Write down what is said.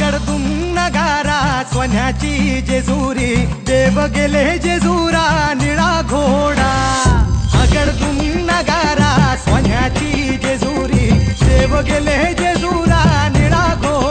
आगडतून नगारा सोन्याची जेजुरी, देव गेले जेजुरा निळा घोडा। आगडतून नगारा सोन्याची जेजुरी, देव गेले जेजुरा निळा घोडा।